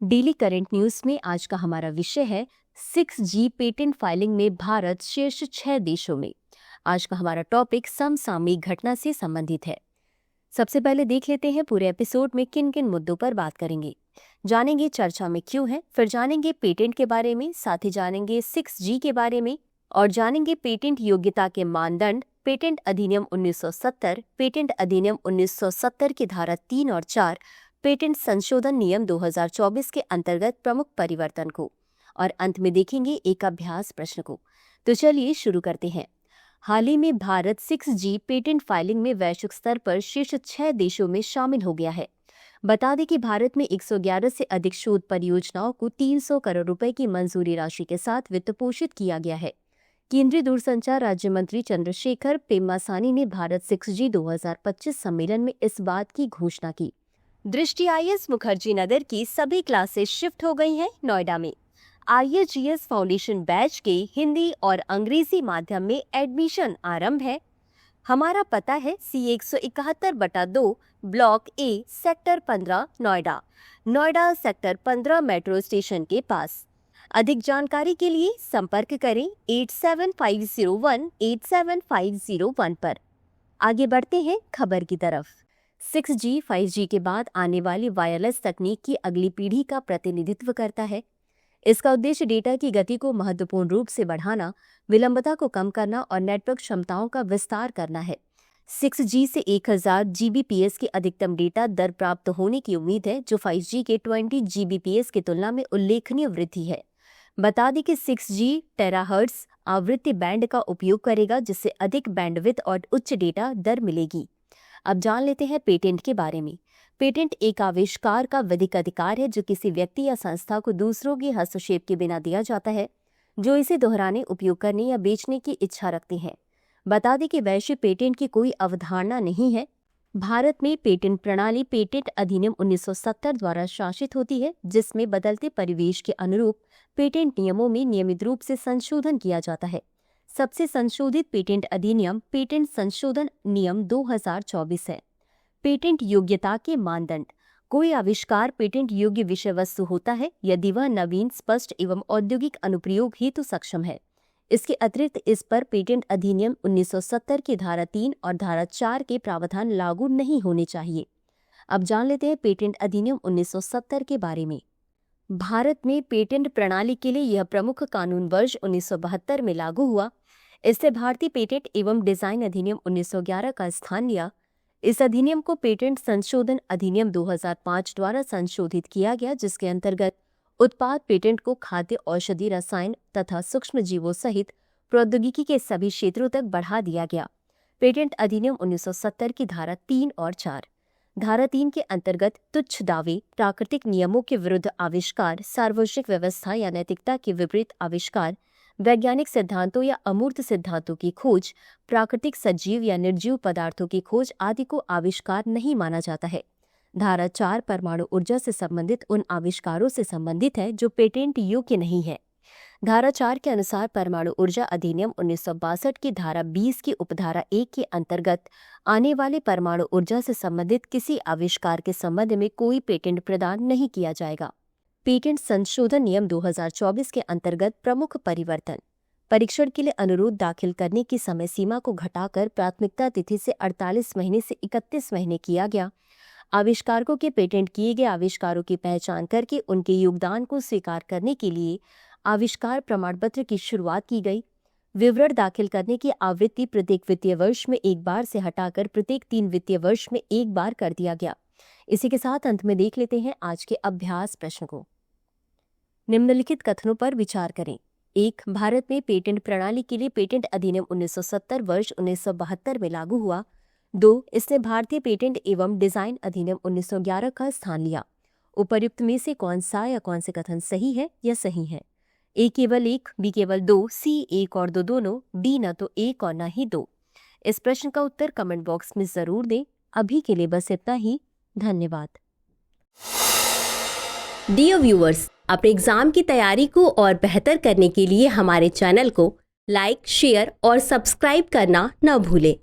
Daily current news में आज का हमारा विषय है 6G पेटेंट फाइलिंग में भारत शीर्ष 6 देशों में। आज का हमारा टॉपिक समसामयिक घटना से संबंधित है। सबसे पहले देख लेते हैं पूरे एपिसोड में किन किन मुद्दों पर बात करेंगे। जानेंगे चर्चा में क्यों है, फिर जानेंगे पेटेंट के बारे में, साथ ही जानेंगे 6G के बारे में और जानेंगे पेटेंट योग्यता के मानदंड, पेटेंट अधिनियम 1970, पेटेंट अधिनियम 1970 की धारा 3 और 4, पेटेंट संशोधन नियम 2024 के अंतर्गत प्रमुख परिवर्तन को, और अंत में देखेंगे एक अभ्यास प्रश्न को। तो चलिए शुरू करते हैं। हाल ही में भारत 6G पेटेंट फाइलिंग में वैश्विक स्तर पर शीर्ष 6 देशों में शामिल हो गया है। बता दें कि भारत में 111 से अधिक शोध परियोजनाओं को 300 करोड़ रुपए की मंजूरी राशि के साथ वित्त पोषित किया गया है। केंद्रीय दूरसंचार राज्य मंत्री चंद्रशेखर पेम्मासानी ने भारत 6G 2025 सम्मेलन में इस बात की घोषणा की। दृष्टि IAS मुखर्जी नगर की सभी क्लासेस शिफ्ट हो गई हैं नोएडा में। IAGS फाउंडेशन बैच के हिंदी और अंग्रेजी माध्यम में एडमिशन आरंभ है। हमारा पता है C171/2 block A sector 15 Noida sector 15 metro station के पास। अधिक जानकारी के लिए संपर्क करें 8750187501 पर। आगे बढ़ते हैं खबर की तरफ। 6G 5G के बाद आने वाली वायरलेस तकनीक की अगली पीढ़ी का प्रतिनिधित्व करता है। इसका उद्देश्य डेटा की गति को महत्वपूर्ण रूप से बढ़ाना, विलंबता को कम करना और नेटवर्क क्षमताओं का विस्तार करना है। 6G से 1000 Gbps की अधिकतम डेटा दर प्राप्त होने की उम्मीद है, जो 5G के 20 Gbps की तुलना में उल्लेखनीय वृद्धि है। बता दें कि 6G टेराहर्ट्ज आवृत्ति बैंड का उपयोग करेगा, जिससे अधिक बैंडविड्थ और उच्च डेटा दर मिलेगी। अब जान लेते हैं पेटेंट के बारे में। पेटेंट एक आविष्कार का विधिक अधिकार है जो किसी व्यक्ति या संस्था को दूसरों के हस्तक्षेप के बिना दिया जाता है, जो इसे दोहराने, उपयोग करने या बेचने की इच्छा रखते हैं। बता दें कि वैश्विक पेटेंट की कोई अवधारणा नहीं है। भारत में पेटेंट प्रणाली पेटेंट अधिनियम 1970 द्वारा शासित होती है, जिसमें बदलते परिवेश के अनुरूप पेटेंट नियमों में नियमित रूप से संशोधन किया जाता है। सबसे संशोधित पेटेंट अधिनियम पेटेंट संशोधन नियम 2024 है। पेटेंट योग्यता के मानदंड। कोई आविष्कार पेटेंट योग्य विषय वस्तु होता है यदि वह नवीन, स्पष्ट एवं औद्योगिक अनुप्रयोग हेतु सक्षम है। इसके अतिरिक्त इस पर पेटेंट अधिनियम 1970 की धारा 3 और धारा 4 के प्रावधान लागू नहीं होने चाहिए। अब जान लेते हैं पेटेंट अधिनियम 1970 के बारे में। भारत में पेटेंट प्रणाली के लिए यह प्रमुख कानून वर्ष 1972 में लागू हुआ। इससे भारतीय पेटेंट एवं डिजाइन अधिनियम 1911 का स्थान लिया। इस अधिनियम को पेटेंट संशोधन अधिनियम 2005 द्वारा संशोधित किया गया, जिसके अंतर्गत उत्पाद पेटेंट को खाद्य, औषधि, रसायन तथा सूक्ष्म जीवों सहित प्रौद्योगिकी के सभी क्षेत्रों तक बढ़ा दिया गया। पेटेंट अधिनियम 1970 की धारा 3 और 4। धारा 3 के अंतर्गत तुच्छ दावे, प्राकृतिक नियमों के विरुद्ध आविष्कार, सार्वजनिक व्यवस्था या नैतिकता के विपरीत आविष्कार, वैज्ञानिक सिद्धांतों या अमूर्त सिद्धांतों की खोज, प्राकृतिक सजीव या निर्जीव पदार्थों की खोज आदि को आविष्कार नहीं माना जाता है। धारा 4 परमाणु ऊर्जा से संबंधित उन आविष्कारों से संबंधित है जो पेटेंट योग्य नहीं है। धारा 4 के अनुसार परमाणु ऊर्जा अधिनियम 1962 की धारा 20 की उपधारा 1 के अंतर्गत आने वाले परमाणु ऊर्जा से संबंधित किसी आविष्कार के संबंध में कोई पेटेंट प्रदान नहीं किया जाएगा। पेटेंट संशोधन नियम 2024 के अंतर्गत प्रमुख परिवर्तन। परीक्षण के लिए अनुरोध दाखिल करने की समय सीमा को घटाकर प्राथमिकता तिथि से 48 महीने से 31 महीने किया गया। आविष्कारकों के पेटेंट किए गए आविष्कारों की पहचान करके उनके योगदान को स्वीकार करने के लिए आविष्कार प्रमाण पत्र की शुरुआत की गई। विवरण दाखिल करने की आवृत्ति प्रत्येक वित्तीय वर्ष में एक बार से हटाकर प्रत्येक 3 वित्तीय वर्ष में एक बार कर दिया गया। इसी के साथ अंत में देख लेते हैं आज के अभ्यास प्रश्न को। निम्नलिखित कथनों पर विचार करें। 1. भारत में पेटेंट प्रणाली के लिए पेटेंट अधिनियम 1970 वर्ष 1972 में लागू हुआ। 2. इसने भारतीय पेटेंट एवं डिजाइन अधिनियम 1911 का स्थान लिया। उपर्युक्त में से कौन सा या कौन से कथन सही है या सही है? A केवल 1, B केवल 2, C 1 और 2 दोनों, D न तो 1 और न ही 2। इस प्रश्न का उत्तर कमेंट बॉक्स में जरूर दें। अभी के लिए बस इतना ही। धन्यवाद। डियर व्यूअर्स, अपने एग्जाम की तैयारी को और बेहतर करने के लिए हमारे चैनल को लाइक, शेयर और सब्सक्राइब करना न भूलें।